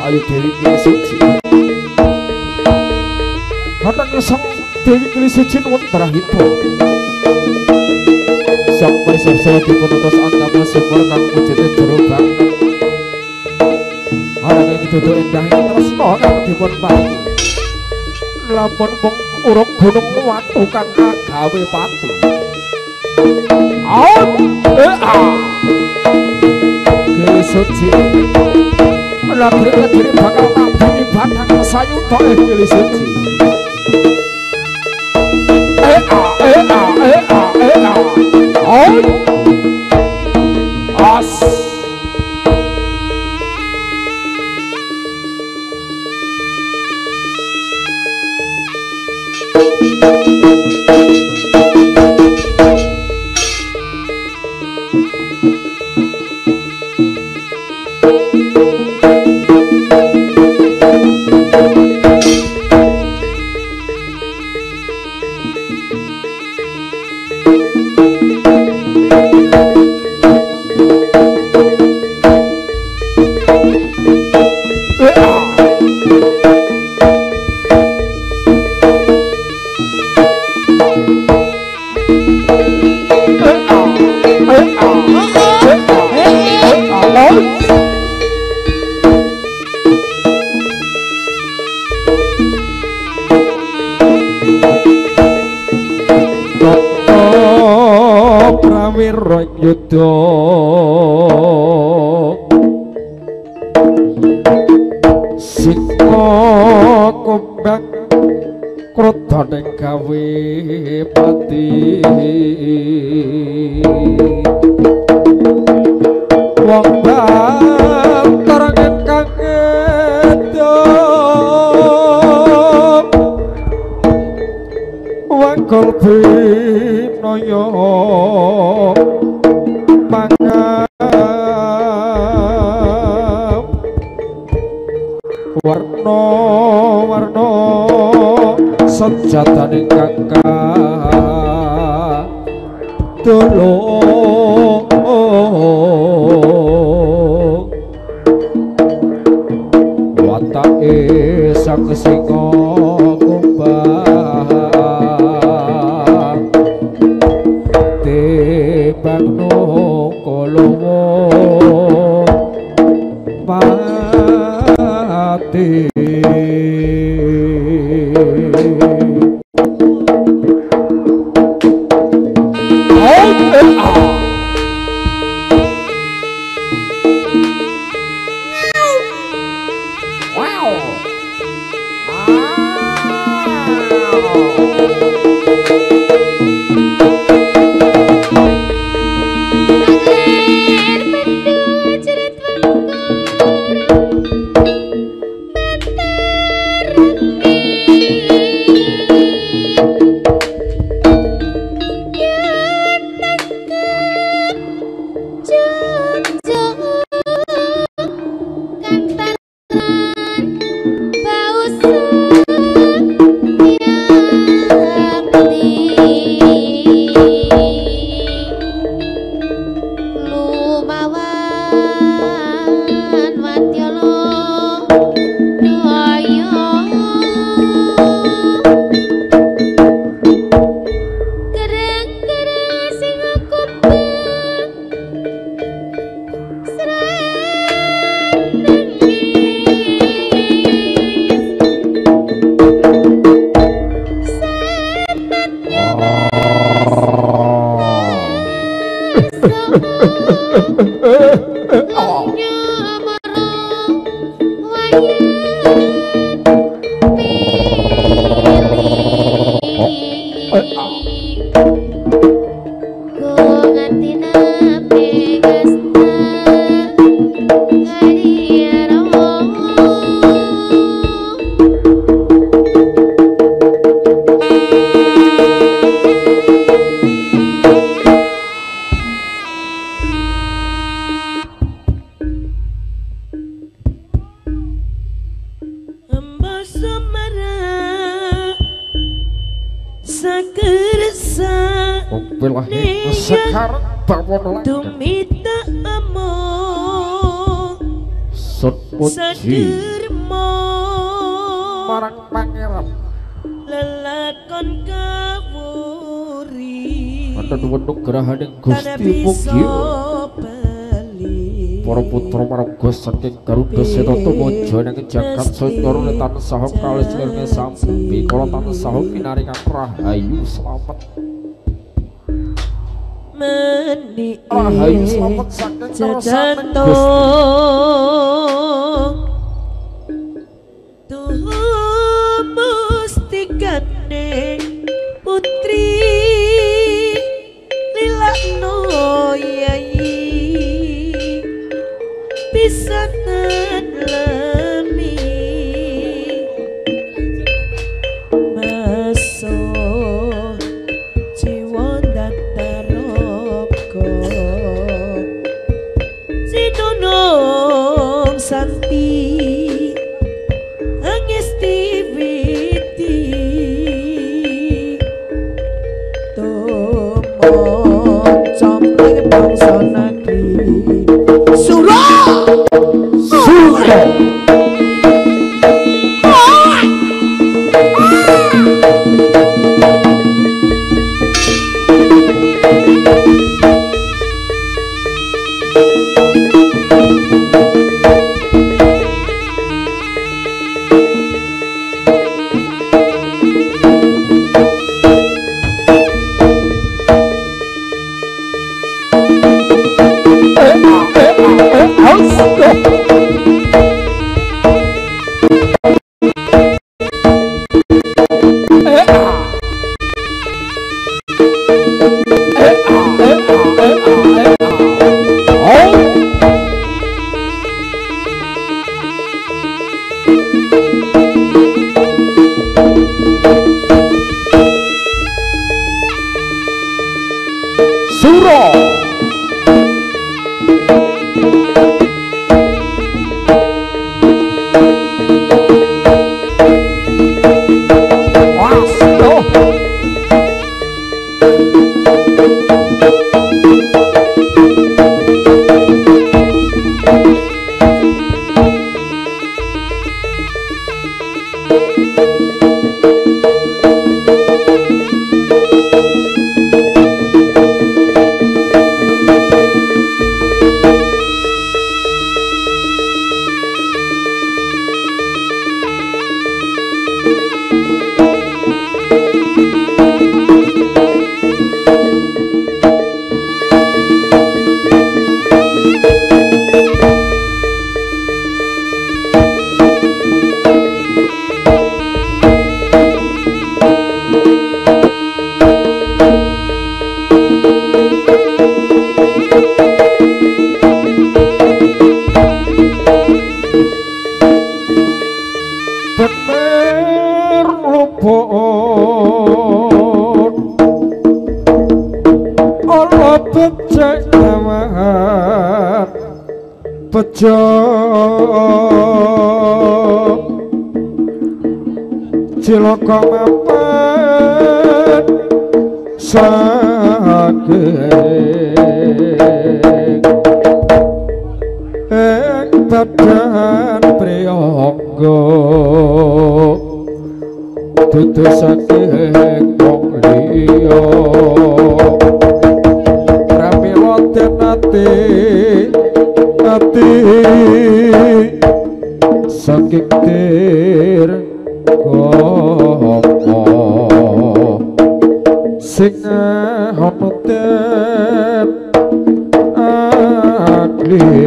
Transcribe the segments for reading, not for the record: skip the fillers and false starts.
ayu Dewi Kili Suci. Katanya sang Dewi Kili Suci nuwun terahipo. Sang Maisar Sawa dipun utus antama sumur kang wujudé jero banget. Arang ing dudu endah ing tresna kang dipun paringi. Lamun mung urung gunung watu kang agawe pati. Kili Suci Lagri bakal nabungi batang sayuta Kili Suci. As prawira yudha sika kumbang krodane gawe pati wong banter ingkang edok wangkul binaya mangap warna-warna sejatane kakak tulung watake sang singa kumbang tebang nokolowo pati Wilahe sekarang bawon Tumita among Sut puji marang pangeran lelakon kawuri wonten nugrahaning Gusti Mugi para putra marga saking Garuda Setata Maja ing jagat Sanyara tansah kalis lirenge sambi kala tansah pinaringan rahayu slamet meni rahayu slamet saking kersaning Gusti mustikane putri lilakno yayi pisanan lemi maso jiwa dataroko sinunung santi angesti witi tomon camping bangsa negeri surah bejo cilaka mapan saking ing badan priyangga dudu saking wong liya pramila denate ati saking tir kopo sing ana ten aglis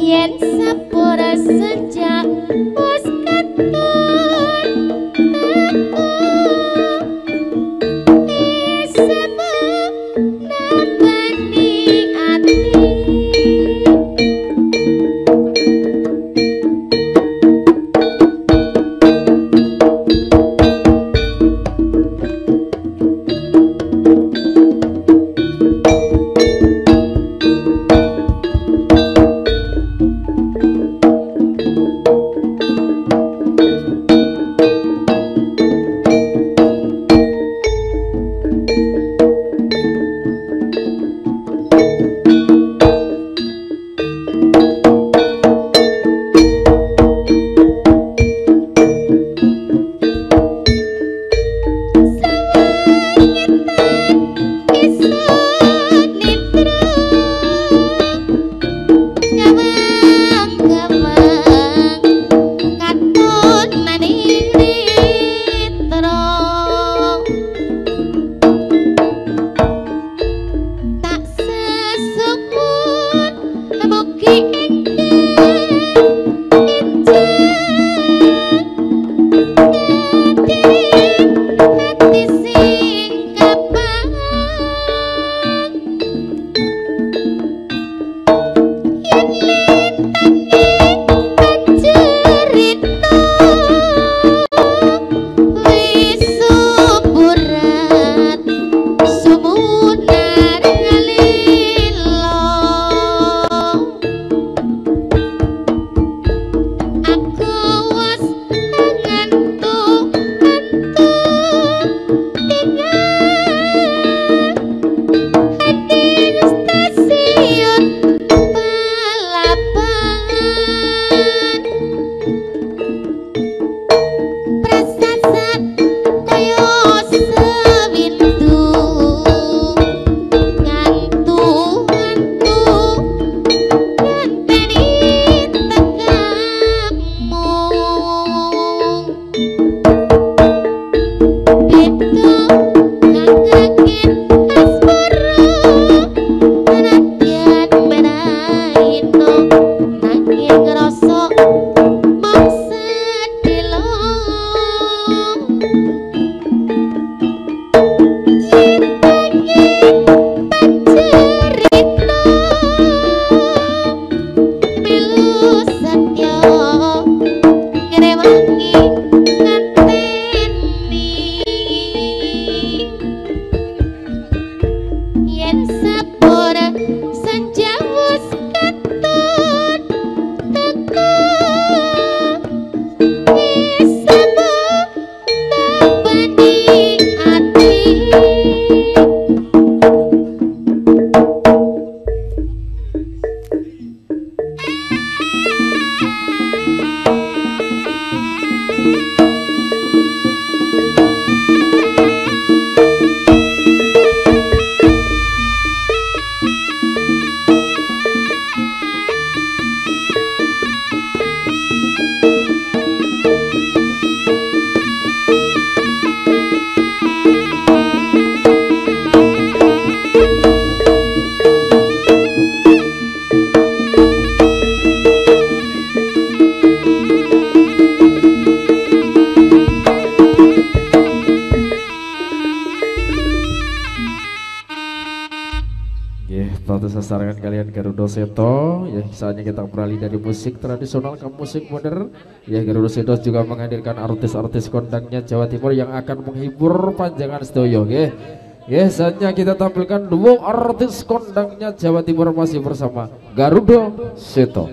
yen sapura senja wis ketun teko isemu nambani ati. Sarangan kalian Garuda Seto ya, saatnya kita beralih dari musik tradisional ke musik modern ya. Garuda Seto juga menghadirkan artis-artis kondangnya Jawa Timur yang akan menghibur panjangan sedoyo ya. Ya, saatnya kita tampilkan duo artis kondangnya Jawa Timur masih bersama Garuda Seto.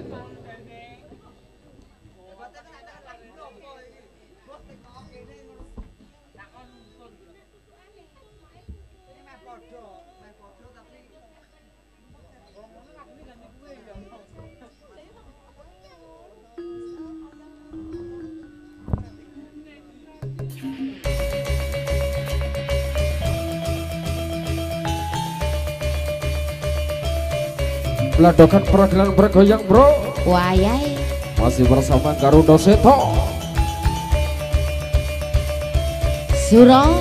Peladokan peragilan bergoyang bro. Wayai Masih bersama Garuda Seto Suro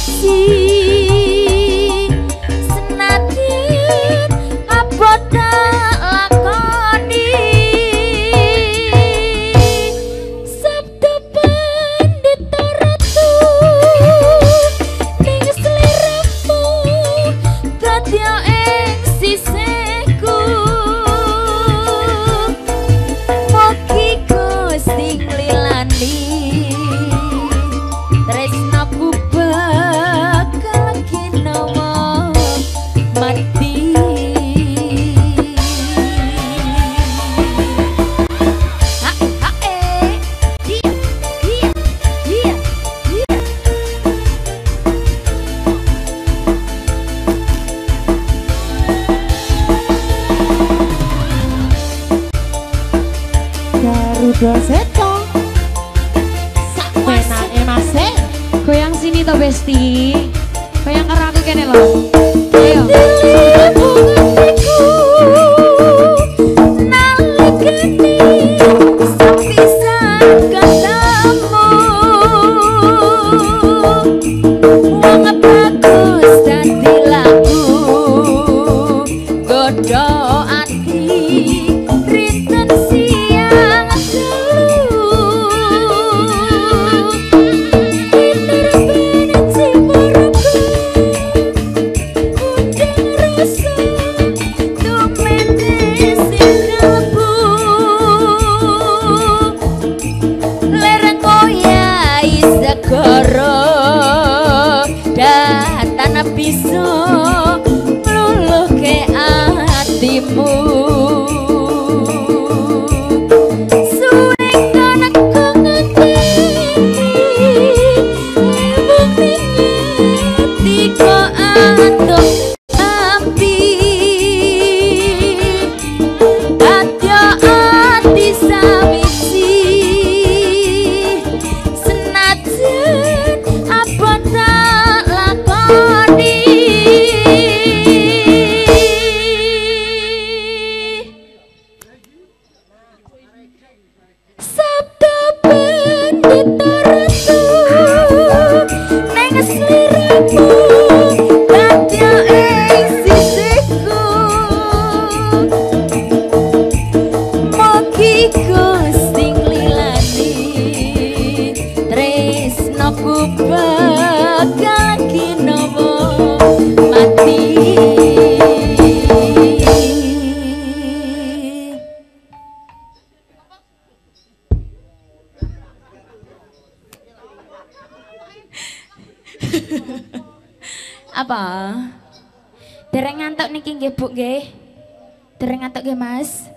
sawiji senajan apa tak lakoni sabda pandita ratu ning sliramu dadya ing sisihku mugi Gusti nglilani tresnaku bakal ginawa mati Garuda Seto sakmenake Mas goyang sini to Besti goyang karo aku kene lho ayo bisa ngluluhke atimu suwe kana kangeni embung ning kok antuk api adya ati sawiji senajan apa tak lakoni sabda pandita ratu ning sliramu dadya ing sisihku mugi Gusti nglilani tresnaku bakal ginawa mati apa dereng ngantuk niki nggih Bu nggih dereng ngantuk nggih Mas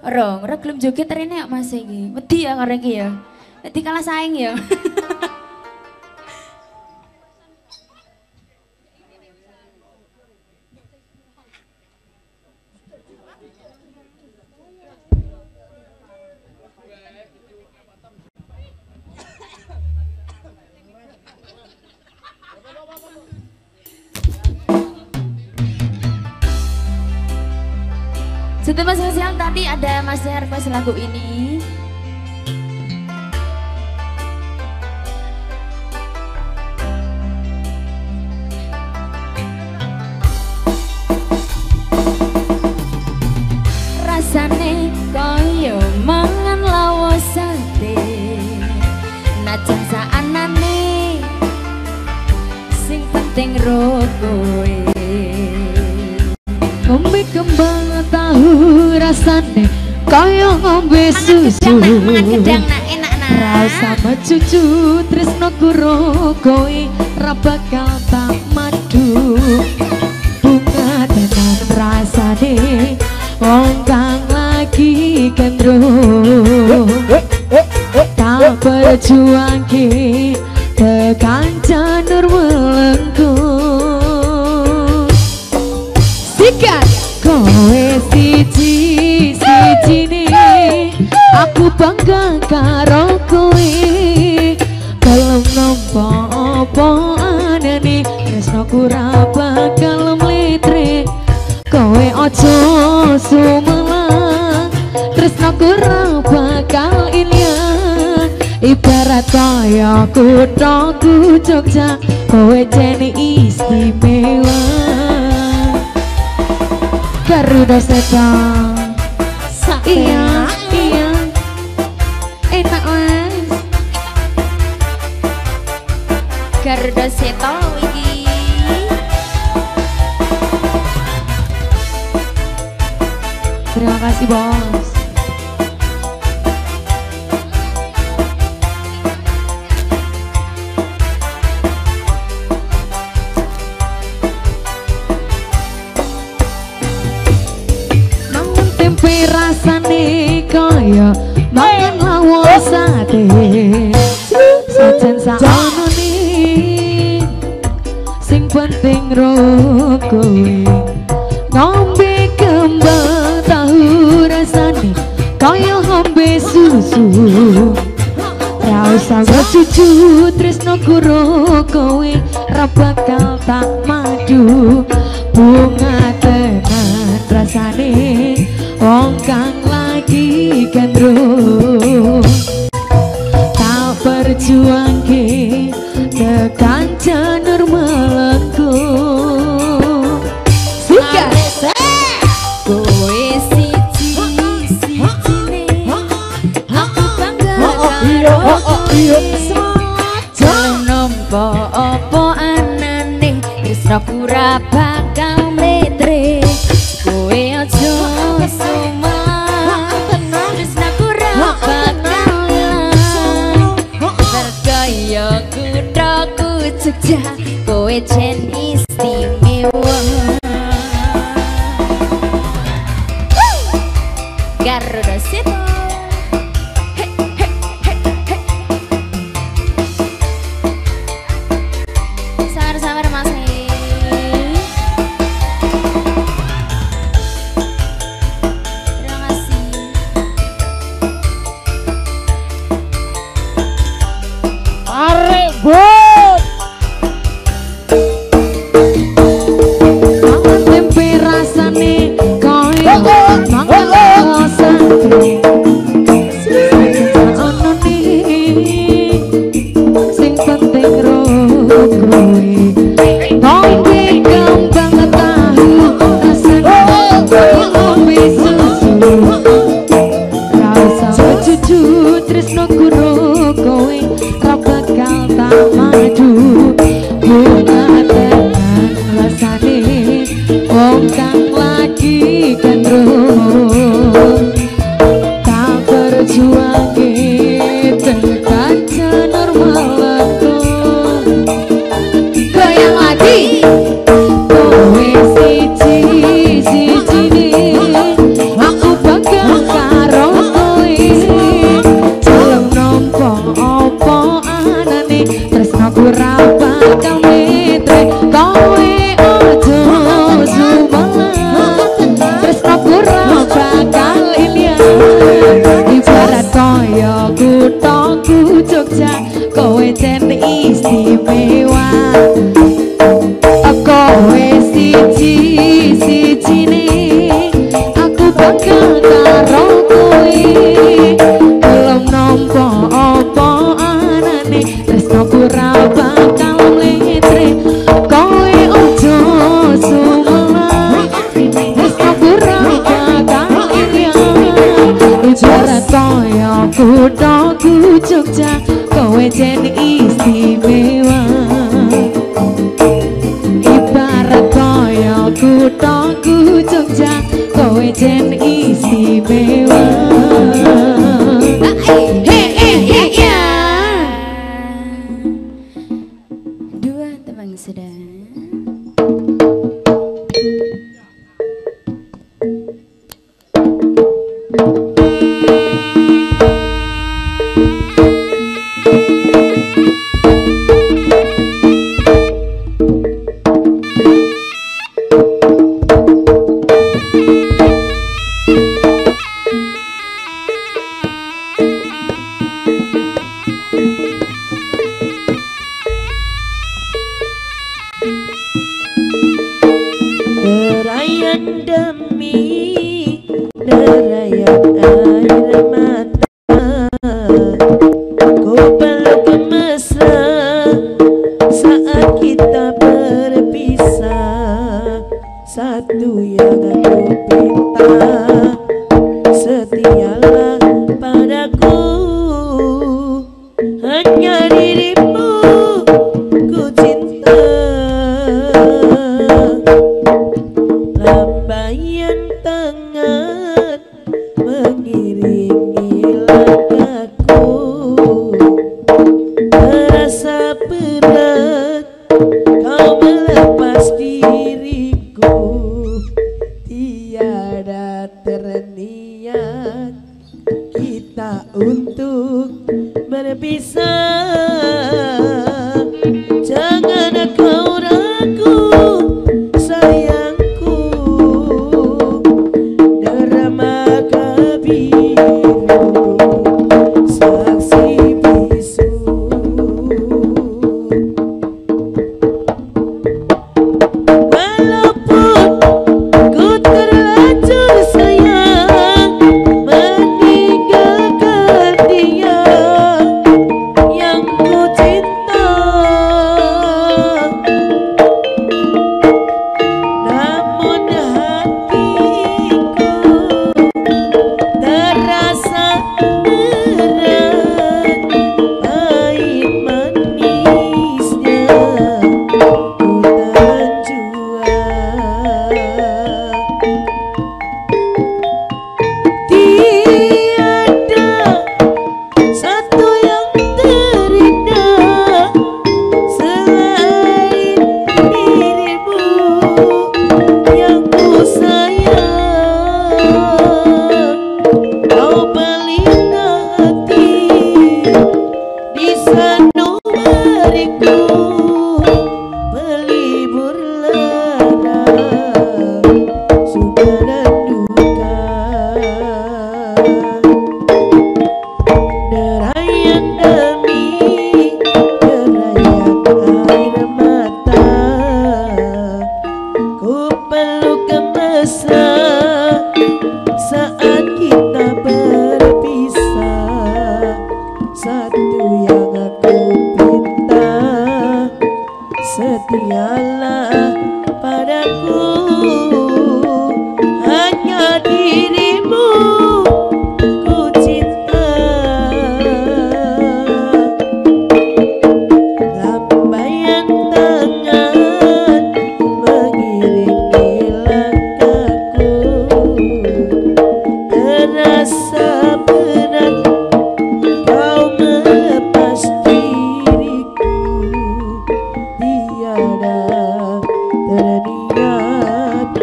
ora gelem joget rene kok Mas iki wedi ya karo iki ya dadi kalah saing ya Setelah sosial tadi ada Mas request lagu ini. Rasane koyo mangan lawas sate, najan saanane sing penting ro kowe. Ngombe kembang tahu rasane kaya ngombe susu gedang nak enak nak rasa cucu tresno karo kowe ra bakal tak madu bunga tenan rasane wong kang lagi gendro tak berjuangke tekan janur melengkung sikat kowe siji-sijine aku bangga karo kowe kalem nampa apa anane tresnaku ra bakal mletre kowe aja sumelang tresnaku ra bakal ilang Ibarat kaya kuthaku Jogja, kowe jene istimewa. Garuda Seto, iya, iya, enak mas. Garuda Seto iki. Terima kasih bos. Mangan tempe rasane kaya mangan lawon sate. Sajen saono nih, sing penting ro kowe ngombe kembang tahu rasane kaya ngombe susu. Ra usah cucu tresno karo kowe ra bakal tak maju. Bunga tenan rasane wong kang lagi gandrung. Tak perjuangke tekan janur melengkung. Suka Kowe siji-sijine aku bangga karo kowe. Jalan nampa apa anane tresnaku ra bakal metre. Kowe aja sumalah tresnaku ra bakal ilang. Bergaya kuthaku Jogja, kowe jen istimewa. Garuda Seto. Hey, hey, hey, hey. Sabar-sabar Mas. Terima kasih. Arek bot. mangan tempe rasane kaya mangan lawon sate. Ono nih, sing penting ro kowe ngombe kembang tahu rasane kaya ngombe susu. Ra usah cucu tresno karo kowe ra bakal tak maju. Bunga tenan rasane wong kang lagi gandrung. Tak berjuangke tekan janur melengkung. Goyang lagi. Kowe siji-sijine aku bangga karo kowe. Jalan nampa apa anane tresnaku ra bakal metre. Kowe aja sumalah tresnaku ra bakal ilang. Ibarat kaya kuthaku Jogja, kowe jen istimewa. Kowe siji-sijine aku bangga karo kowe. Belum nampa apa anane tresnaku ra bakal metre. Kowe ojo sumalah tresnaku ra bakal ilang. Ibarat kaya kuthaku Jogja, kowe jen istimewa. Ibarat kaya kuthaku Jogja, kowe jen istimewa. Dua tebang sedang. Nerayan demi nerayan air mata, kowe kita berpisah, satu yang aku pinta, setialah padaku, hanya dirimu ku cinta. Lambaian tangan mengiringi langkahku, terasa berat kau melepas diriku, tiada terniat kita untuk berpisah. Jangan kau ragu sayangku, dermaga biru saksi bisu. Walaupun ku terlanjur sayang meninggalkan dia yang ku cinta, namun hatiku terasa berat, pahit manisnya ku telan jua. Tiada satu yang terindah selain dirimu yang ku sayang. Kau pelita hati di sanubariku, pelibur lara suka dan duka. Derayan demi derayan air mata, ku peluk mesra saat kita berpisah. Satu yang aku pinta, setialah padaku, hanya dirimu ku cinta. Lambaian tangan mengiringi langkahku, terasa berat kau melepas diriku, tiada terniat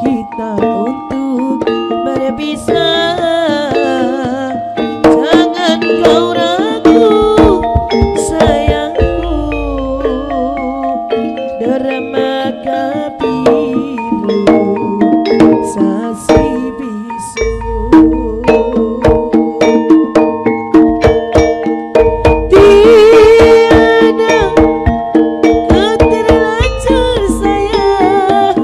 kita untuk berpisah. Jangan kau ragu sayangku, dermaga biru saksi bisu. Tiada ku terlanjur sayang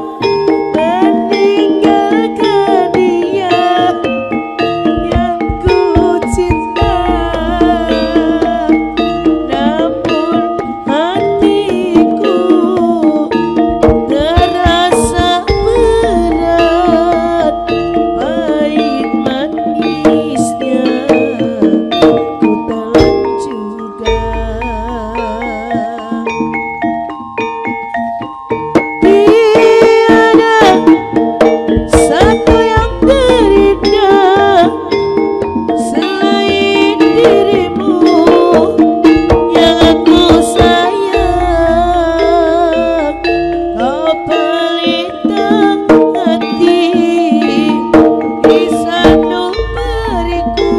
meninggalkan dia yang ku cinta, namun hatiku terasa berat, pahit manisnya ku telan juga. Tiada satu yang terindah selain dirimu yang aku sayang. Kau pelita hati di sanubariku,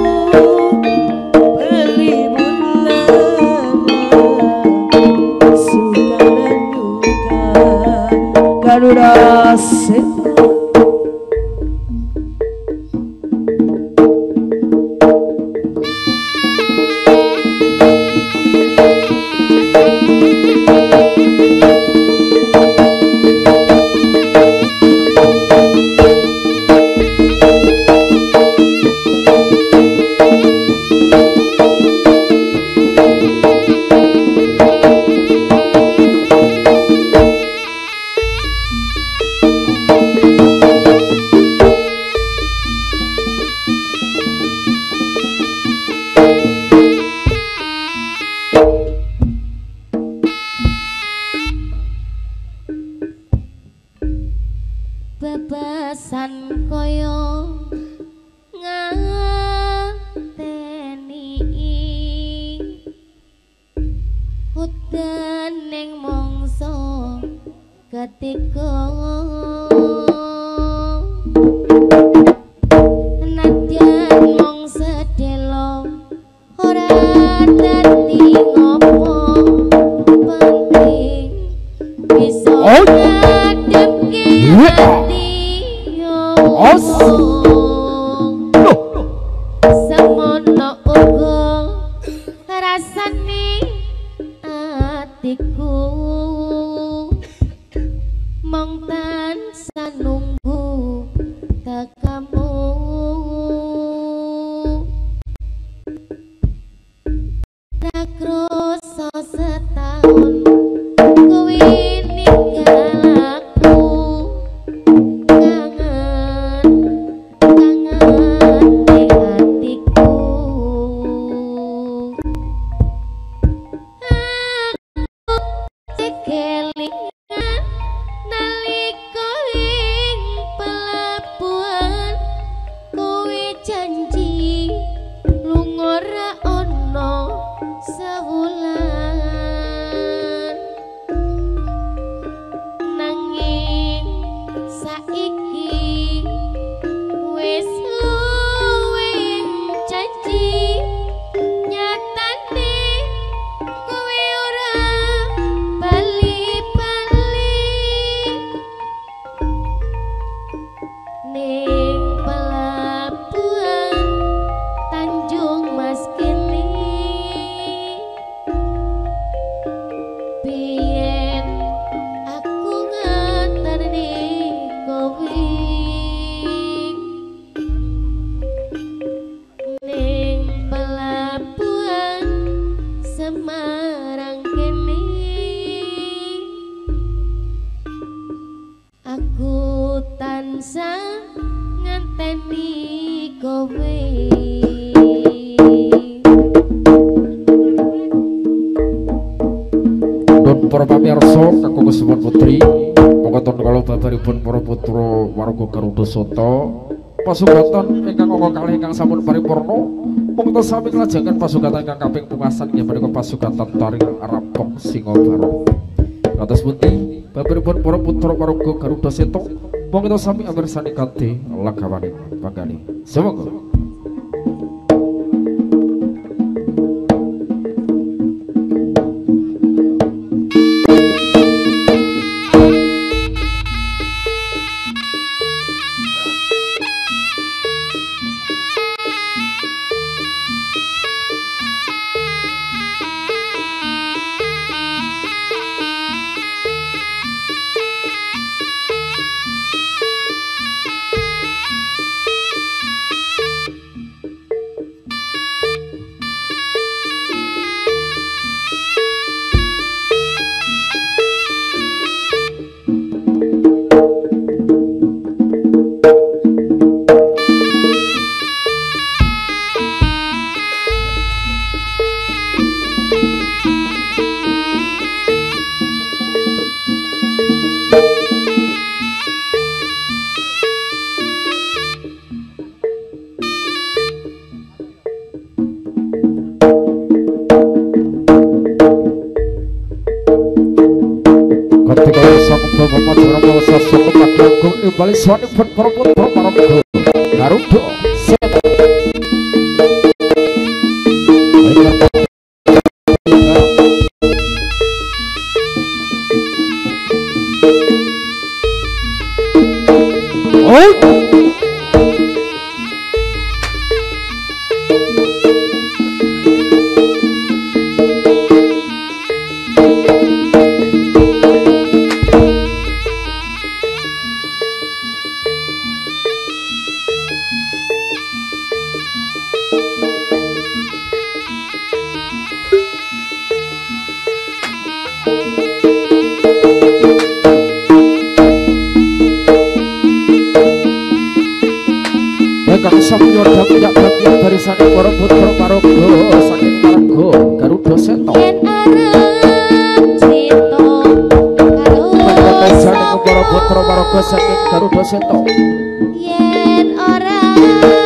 pelibur lara suka dan duka. Garuda Seto. pesan koyo nganteni udan ning mongso ketika nadyan mong sedelo ora dadi ngopo penting bisa ngadepke hati semono uga rasane atiku mong tansah nunggu tekamu tak kroso setahun kowe ninggal aku kangen ning atiku kelingan nalika ing pelabuhan kowe janji lunga ra ono sewulan nanging saiki wis luwih janji nyatane kowe ora bali-bali ning pelabuhan Tanjung Mas kene biyen aku nganterni kowe ning pelabuhan Semarang kene aku tansah nganteni kowe Don para pamirsa kakung Kusuma Putri monggo kalau babaripun para putra warga Garuda Sota pasugatan ingkang angka kalih ingkang sampun paripurna monggo sami nglajengaken pasugatan ingkang kaping pungkasan inggih punika pasugatan Taring Rampung Singobaro kados pundi babaripun para putra warga Garuda Seta monggo sami amirsani kanthi lagawaning panggani semoga bali swanipun para putra para Garuda Seta Kang Samyo Damyak Damyak barisane para putra paraga saking marga Garuda Seta. yen arep cita karo para putra paraga saking Garuda Seta yen ora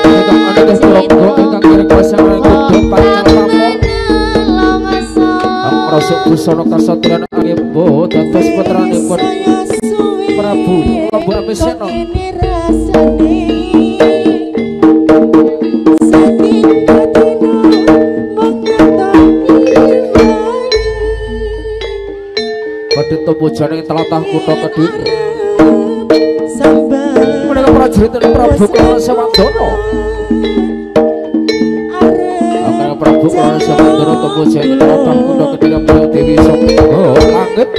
ingkang anugrah praga ingkang kirang pasangan kudu panjang pamor Rasuk busana kasatriyan angebo dados putranipun Prabu Abisena badhe tumujane tlatah kutha Kediri menika prajurit Prabu Kalasewandono Prabu Kalasewandono tumujane tlatah kutha Kediri Dewi Sangga langit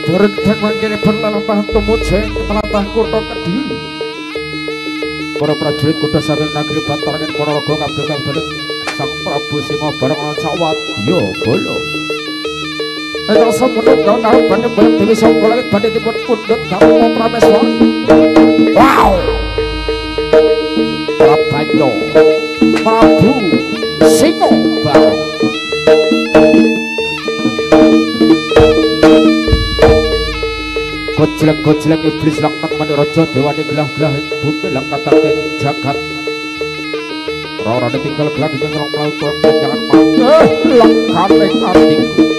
Berdak mangkene berlalampahan tumujeng tlatah kutha Kediri. Para prajurit kuda saking nagri Batarangan Ponorogo kabeh kang bareng Sang Prabu Singa bareng lan sawadya bala. Ingkang sampun karo badhe bareng Dewi Sangga langit badhe dipun pundhut Garwa Prameswari. Wow. Prabanyo Prabu Singa bareng Gojlek iblis langkat maniraja dewane gelah-gelah ing bumi langkat ing jagat rorane tinggal gelah ing rong mlaku jangan mangke langkat ing atiku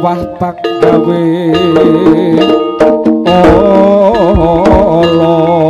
mewah panggawe Allah